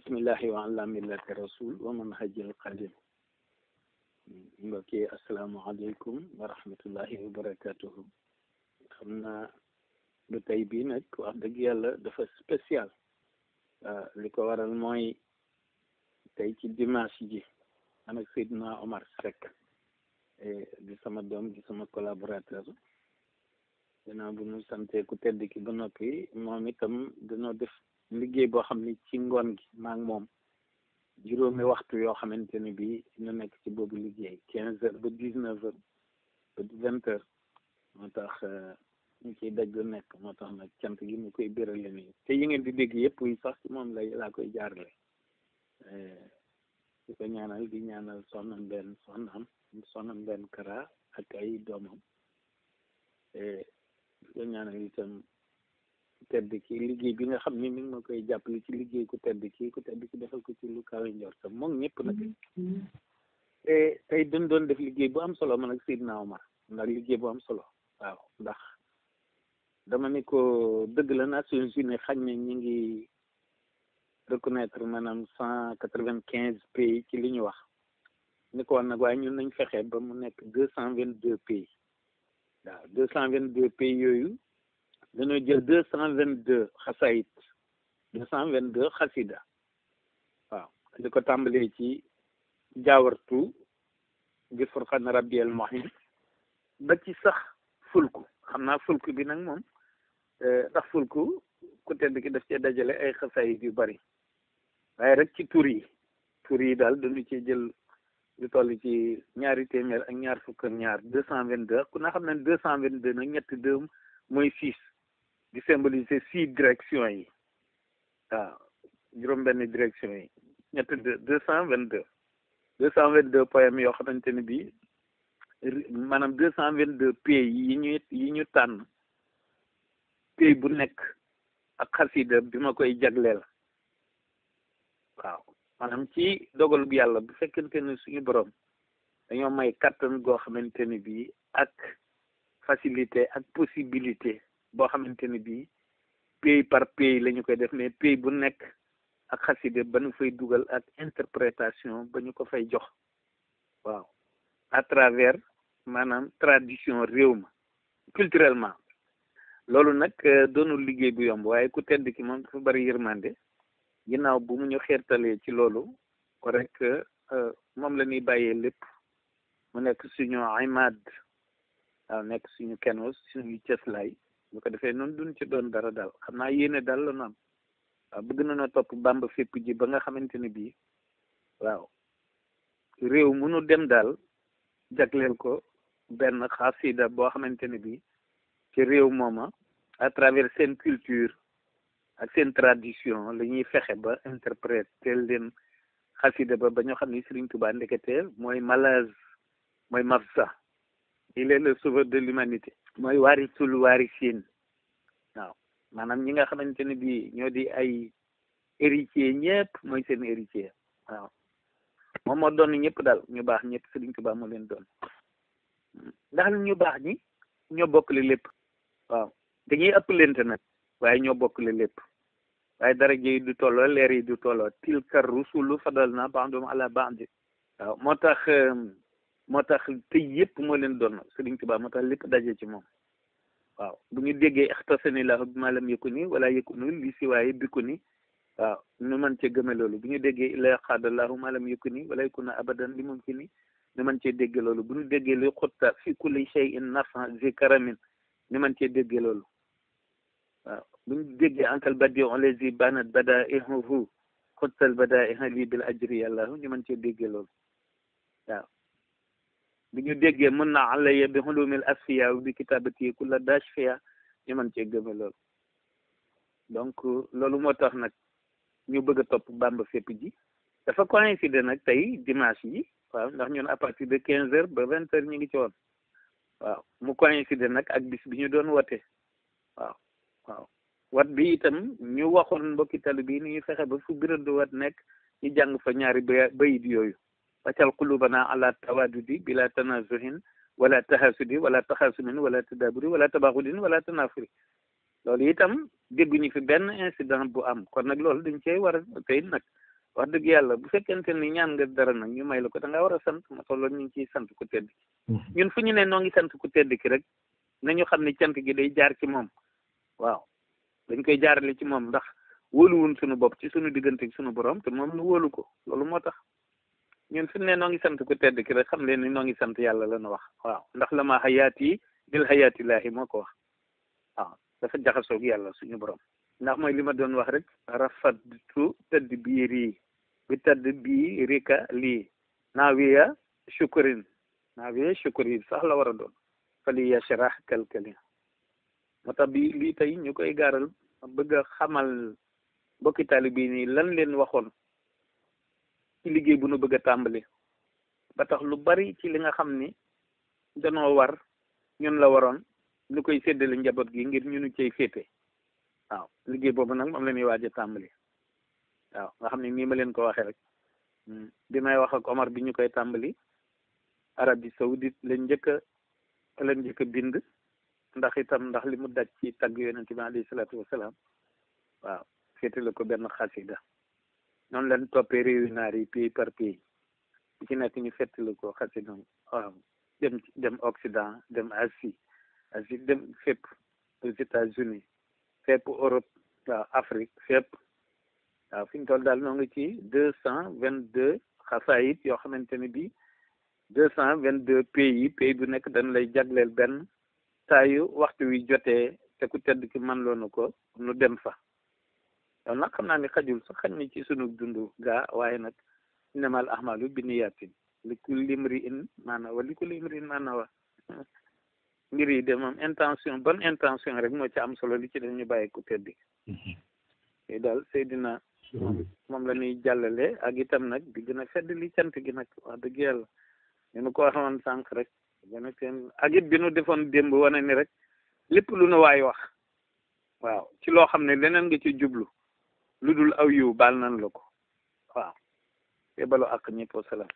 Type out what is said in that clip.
bismillahi wa ala millati rasul wa manhajil qadim. mbokk yi asalaamaaleykum wa rahmatullahi wa barakatuhu. xam naa lu tey bii nag wax dëgg yàlla dafa spécial. li ko waral mooy tey ci dimanche ji man ak Seydina Omar Seck di sama doom di sama collaborateur. dinaa bu ñu sante ku tedd ki ba noppi moom itam dañoo def liggéey boo xam ni ci ngoon gi maa ngi moom juróomi waxtu yoo xamante ne bii ñu nekk ci boobu liggéey 15 heures ba 19 heures ba 20 heures moo tax ñu ciy daj lu nekk moo tax nag cant gi mu koy bérale nii te yi ngeen di dégg yëpp yi sax ci moom laa koy jaarale di ko ñaanal di ñaanal soxnam benn kara ak ay doomam di ko ñaanal itam tedd ki liggéey bi nga xam ni mi ngi ma koy jàppale ci liggéey ku tedd ki defal ko ci lu kawe njortam moom ñëpp nag te tey dañ doon def liggéey bu am solo man ak Seydina Omar ndax liggéey bu am solo waaw ndax dama ne ko dëgg la Nations Unies xañ ne ñi ngi reconnaître maanaam 195 pays ci li ñu wax ni ko woon nag waaye ñun nañ fexe ba mu nekk 222 pays waaw 222 pays yooyu dañoo jël 222 xasayit 222 xasida waaw di ko tàmbalee ci jaawartu bi furqan rabbiyal muhin ba ci sax fulku xam naa fulku bi nag moom ndax fulku ku tedd ki daf cee dajale ay xasayit yu bari waaye rek ci tur yi daal dañu ci jël lu toll ci ñaari téeméer ak ñaar fukk ak ñaar 222 ku na xam ne 222 nag ñetti deux mooy 6 di symboliser 6 directions yi waaw juróom-benn direction yi ñetti 222 poèmes yoo xamante ne bii maanaam 222 pays yi ñu tànn pays bu nekk ak xasida bi ma koy jagleel waaw maanaam ci dogal bu yàlla bu fekkente ne suñu borom dañoo may kattan goo xamante ne bii ak facilité ak possibilité boo xamante ne bii pays par pays la ñu koy def mais pays bu nekk ak xaside ba ñu fay dugal ak interprétation ba ñu ko fay jox waaw à travers maanaam tradition réew ma culturellement loolu nag doonul liggéey bu yomb waaye ku tedd ki moom dafa bari yërmande ginnaaw bu mu ñu xeertalee ci loolu ko rek moom la ñuy bàyyee lépp mu nekk suñu imaad waaw nekk suñu kenos suñu cëslaay bu ko defee noonu duñ ci doon dara daal xam naa yéene daal la ñu am waaw bëgg nañoo topp Bàmba fépp ji ba nga xamante ne bii waaw réew mënu dem daal jagleel ko benn xasida boo xamante ne bii ci réew mooma à travers seen culture ak seen tradition la ñuy fexe ba interpréter leen xasida ba ñoo xam ne Serigne Touba ndekete mooy malaz mooy mafsa il est le sauveur de l'humanité mooy waarisul waarisin waaw maanaam ñi nga xamante ne bii ñoo di ay héritier ñëpp mooy seen héritier waaw moom moo doon ñëpp daal ñu baax ñëpp Serigne Touba moo leen doon ndax ñu baax ñi ñoo bokkle lépp waaw dañuy ëpp lente nag waaye ñoo bokkle lépp waaye daraja yi du tolloo leer yi du tolloo tilka rusulu fadalna ba'dahum ala ba'd waaw moo tax te yëpp moo leen doon Sëriñ Tuubaa moo tax lépp daje ci moom waaw bu ñu déggee ixtasani lahu bi ma lam yakuni wala yakunu li siwaaye bikuni waaw ñu mën cee gëme loolu bu ñu déggee ila xaadallahu ma lam yakuni wala yakuna abadan li mumkini ñu mën cee dégg loolu bu ñu déggee li xutta fi kulli shay'in nafa zi karamin ñu mën cee dégg loolu waaw bu ñu déggee ankal badi on les y banat badaihu xuttal badaiha lii bil ajri yàllahu ñu mën cee déggee loolu waaw bu ñu déggee mën na alaya bi hulumil asfiya bi kitabati kulla dashfiya ñu mën cee gëme loolu donc loolu moo tax nag ñu bëgg a topp Bàmba fépp ji dafa coïncider nag tey dimanche yi waaw ndax ñun à partir de 15 heures ba 20 heures ñu ngi ci woon waaw mu coïncider nag ak bis bi ñu doon wote waaw wat bi itam ñu waxoon mbokki tali bi ni ñu fexe ba fu birandu wat nekk ñu jàng fa ñaari bayit yooyu waccal qulubana ala tawadudi bila tanazuhin wala tahasudi wala taxasumin wala tadaburi wala tabaxudin wala tanafuri loolu itam dégguñu fi benn incident bu am kon nag loolu dañ cey war a tey nag wax dëgg yàlla bu fekkente ni ñaan nga dara nag ñu may la ko da nga war a sant ma tolloon ñu ngi ciy sant ku tedd ki ñun fu ñu ne noo ngi sant ku tedd ki rek nañu xam ne cant gi day jaar ci moom waaw dañ koy jaarale ci moom ndax wóoluwun suñu bopp ci suñu diggante suñu borom te moom nu wóolu ko loolu moo tax ñun fu ñu ne noo ngi sant ku tedd ki rek xam leen ni noo ngi sant yàlla la nu wax waaw ndax la ma xayaat yi bil xayaatillaahi moo ko wax waaw dafa jaxasoog yàlla suñu borom ndax mooy li ma doon wax rek rafatu tëdd biir yi bi tëdd bii rika lii naawiya shukurin sax la war a doon fali yashrah kalkali moo tax bi lii tey ñu koy gaaral bëgg a xamal mbokki taalibe bi nii lan leen waxoon ci liggéey bu nu bëgg a tàmbali ba tax lu bari ci li nga xam ni danoo war ñun la waroon ñu koy séddale njaboot gi ngir ñu nu cay féete waaw liggéey boobu nag moom la ñuy waaj a tàmbali waaw nga xam ne nii ma leen ko waxee rek bi may wax ak Omar bi ñu koy tàmbali Arabie Saoudite lañ njëkk a bind ndax li mu daj ci tagg yonent bi alayhi salaatu wasalaam waaw féetale ko benn xasida noonu leen toppee réewi naar yi pays par pays bu ci nekk ñu féetale ko xasida waaw dem Occident dem Asie dem fépp aux États-Unis fépp Europe waaw Afrique fépp waaw fi ñu toll daal noo ngi ci 222 xasaayit yoo xamante ni bi 222 pays bu nekk dañ lay jagleel benn saa yu waxtu wi jotee te ku tedd ki man loonu ko nu dem fa yow nag xam naa ni xajul sax xañ ni ci sunu dundu gaa waaye nag innamal ahmalu binniyaatin li kulli imri'in maa nawaa li kulli imri'in maa nawaa mbir yi de moom bonne intention rek moo ci am solo li ci def ñu bàyyi ku tedd ki daal Seydina moom la ñuy jàllale ak itam nag di gën a fedd li cant gi nag wax dëgg yàlla ñu nu ko waxoon sànq rek gën a teen ak it bi nu defoon démb wane ni rek lépp lu nu waay wax waaw ci loo xam ne leneen nga ci jublu lu dul aw yiw baal nan la ko waaw te balu ak ñëpp wasalaam